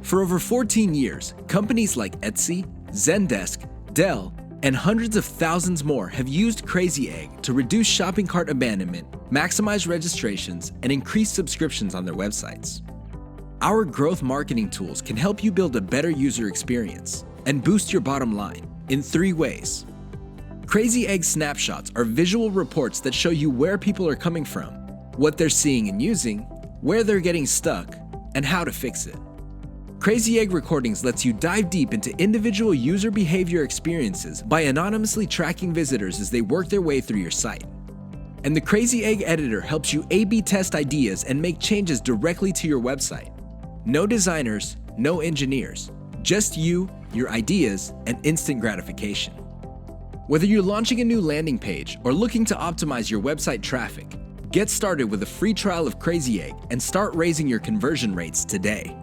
For over 14 years, companies like Etsy, Zendesk, Dell, and hundreds of thousands more have used Crazy Egg to reduce shopping cart abandonment, maximize registrations, and increase subscriptions on their websites. Our growth marketing tools can help you build a better user experience and boost your bottom line in 3 ways. Crazy Egg Snapshots are visual reports that show you where people are coming from, what they're seeing and using, where they're getting stuck, and how to fix it. Crazy Egg Recordings lets you dive deep into individual user behavior experiences by anonymously tracking visitors as they work their way through your site. And the Crazy Egg Editor helps you A/B test ideas and make changes directly to your website. No designers, no engineers, just you, your ideas, and instant gratification. Whether you're launching a new landing page or looking to optimize your website traffic, get started with a free trial of Crazy Egg and start raising your conversion rates today.